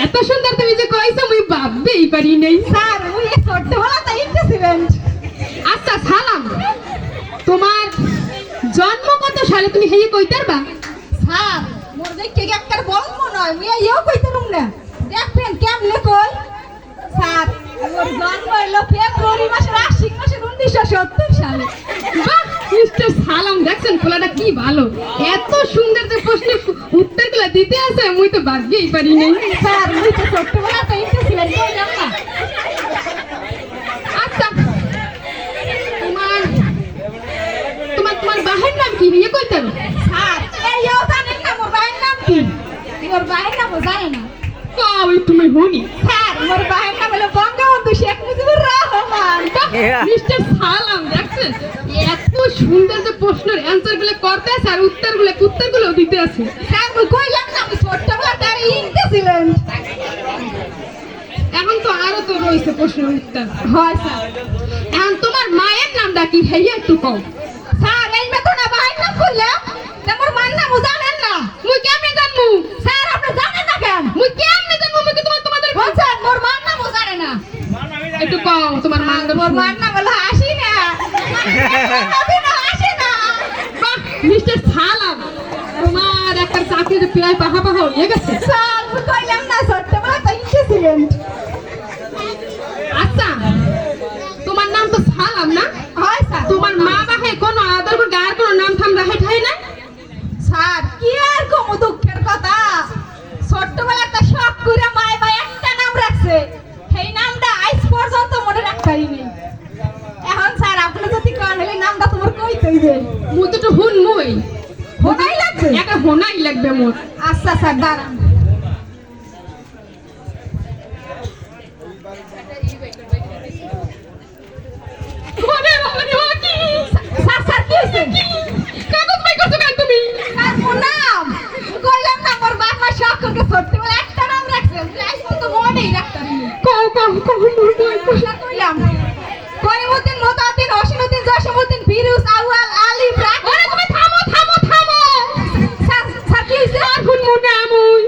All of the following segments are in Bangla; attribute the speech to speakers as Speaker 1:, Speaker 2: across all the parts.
Speaker 1: এত সুন্দর তুমি যে কইছো মুই ভাবতেই পারি নাই।
Speaker 2: স্যার মুই এই ছোটবেলাতে ইন্টারেস্ট।
Speaker 1: আচ্ছা সালাম, তোমার জন্ম কত সালে তুমি হেই কইতার বা?
Speaker 2: স্যার মোর দেখে একটা বলবো নয় মুই এও কইতারুম না। দেখবেন কেমনে কই। স্যার মোর জন্ম হইলো ফেব্রুয়ারি মাসের 1970 সালে।
Speaker 1: বাহ, মিস্টার সালাম দেখছেন পোলাটা কি ভালো, এত সুন্দর যে প্রশ্নের উত্তরগুলো দিতে আছে মুই তো ভাবতেই পারি নাই।
Speaker 2: স্যার মুই তো ছোটবেলাতে ইন্টারেস্ট কইলাম না।
Speaker 1: আচ্ছা তোমার তোমার তোমার বাহের নাম কি নিয়ে কইতার?
Speaker 2: স্যার এও জানেন না মোর ভাইয়ের নাম কি? মোর ভাইয়ের নাম জানে না।
Speaker 1: কই তুমি হুনি?
Speaker 2: স্যার মোর ভাইয়ের নাম হলো বঙ্গবন্ধু শেখ মুজিবুর রহমান।
Speaker 1: মিস্টার সালাম দেখছেন এত সুন্দর যে প্রশ্নের অ্যানসার গুলো করতে আছে আর উত্তরগুলো দিতে আছে।
Speaker 2: স্যার মুই কইলাম না আমি ছোটবেলাতে ইন্টারেস্ট।
Speaker 1: এখন তো আরো তো রয়েছে প্রশ্নের উত্তর।
Speaker 2: হয় স্যার।
Speaker 1: এখন তোমার মায়ের নামটা কি হেইয়া একটু কও।
Speaker 2: স্যার এই মতো না ভাইয়ের নাম কইলাম মোর মার নাম জানেন না।
Speaker 1: মুই কেমনে জানমু?
Speaker 2: স্যার আপনি জানেন না কেন?
Speaker 1: মুই কেমনে জানমু? মুই কি তোমাদের
Speaker 2: বলছেন মোর মার নাম জানে না।
Speaker 1: একটু কও তোমার মার নাম।
Speaker 2: মোর মার নাম হলো হাসিনা। হাসিনা।
Speaker 1: বাহ, মিস্টার সালাম তোমার একটা চাকরি যে প্রায় পাহা হয়ে গেছে।
Speaker 2: স্যার মুই কইলাম না ছোটবেলাতে ইন্টারেস্ট।
Speaker 1: আচ্ছা তোমার নাম তো সালাম না?
Speaker 2: হয় স্যার।
Speaker 1: তোমার মা বাহে কোনো আদর গার কোনো নাম থাম রাখে ঠাই না?
Speaker 2: স্যার কি আর কম দুঃখের কথা। ছোটবেলাতে শখ করে মায় ভাই একটা নাম রাখছে, সেই নামটা আজ পর্যন্ত মনে রাখতে পারিনি। এখন স্যার আপনি যদি কোন হলে নামটা তোমার কইতে হইবে।
Speaker 1: মুই তো হুন মুই
Speaker 2: হোনাই লাগবে।
Speaker 1: একা হোনাই লাগবে মোর।
Speaker 2: আচ্ছা স্যার দাঁড়ান।
Speaker 1: ওরে ওরে ও কি?
Speaker 2: স্যার স্যার কি হইছে?
Speaker 1: কাগজ বাই করছো কেন তুমি?
Speaker 2: স্যার মোর নাম কইলাম না মোর বাবা শখ করে ছোটবেলা একটা নাম রাখছে, আজ পর্যন্ত মনেই রাখতে পারিনি।
Speaker 1: কও মোর বই কও।
Speaker 2: স্যার কইলাম করিমউদ্দিন মোতাউদ্দিন হোসেনউদ্দিন জসিমউদ্দিন ফিরোজ আউয়াল আলী ব্রাক।
Speaker 1: ওরে তুমি থামো।
Speaker 2: স্যার স্যার কি হইছে?
Speaker 1: আর হুন মুনে আমুই।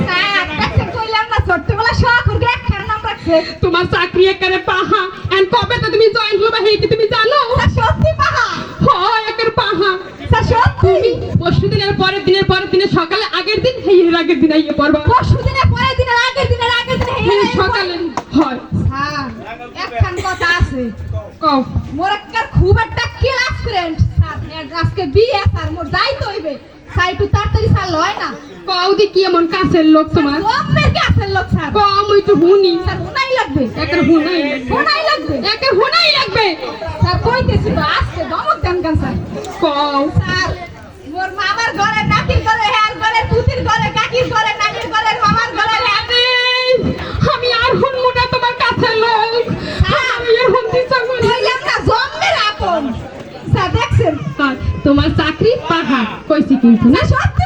Speaker 2: স্যার দেখছেন কইলাম না ছোটবেলা শখ করে একটা নাম রাখছে।
Speaker 1: তোমার চাকরি একারে পাহা এন্ড কবে তো তুমি জয়েন হলো বা হেই কি তুমি জানো?
Speaker 2: স্যার সত্যি পাহা।
Speaker 1: হয় একারে পাহা।
Speaker 2: স্যার সত্যি।
Speaker 1: পরশু দিনের পরের দিনে সকালে আগের দিন হেই এর আগের দিন আইয়ে পড়বা।
Speaker 2: পরশু দিনের পরের দিনের আগের দিন
Speaker 1: হেই সকালে হয়।
Speaker 2: স্যার একখান কথা আছে।
Speaker 1: কও।
Speaker 2: মোর একটা খুব একটা ক্লাস ফ্রেন্ড স্যার আজকে বিয়ে স্যার মোর যাইতে হইবে। স্যার একটু তাড়াতাড়ি স্যার লয় না।
Speaker 1: কও দি কি এমন কাছের লোক তোমার?
Speaker 2: গম্মের কাছের লোক স্যার।
Speaker 1: কও মুই তো হুনি।
Speaker 2: স্যার হুনাই লাগবে।
Speaker 1: একারে হুনাই লাগবে।
Speaker 2: হুনাই লাগবে।
Speaker 1: একারে হুনাই লাগবে।
Speaker 2: স্যার কইতেছি তো আজকে দমক দেন কেন স্যার?
Speaker 1: কও।
Speaker 2: স্যার মোর মামার ঘরে নাতির ঘরে হ্যার ঘরে পুতির ঘরে কাকির ঘরে নানির ঘরে মামার ঘরে
Speaker 1: আরে, আমি আর হুন মুনা তোমার কাছের লোক। আমি আর হুন দিছা বলি।
Speaker 2: কইলাম না জম্মের আপন। স্যার দেখছেন
Speaker 1: আর তোমার চাকরি পাহা কইছি কিন্তু না।
Speaker 2: না সত্যি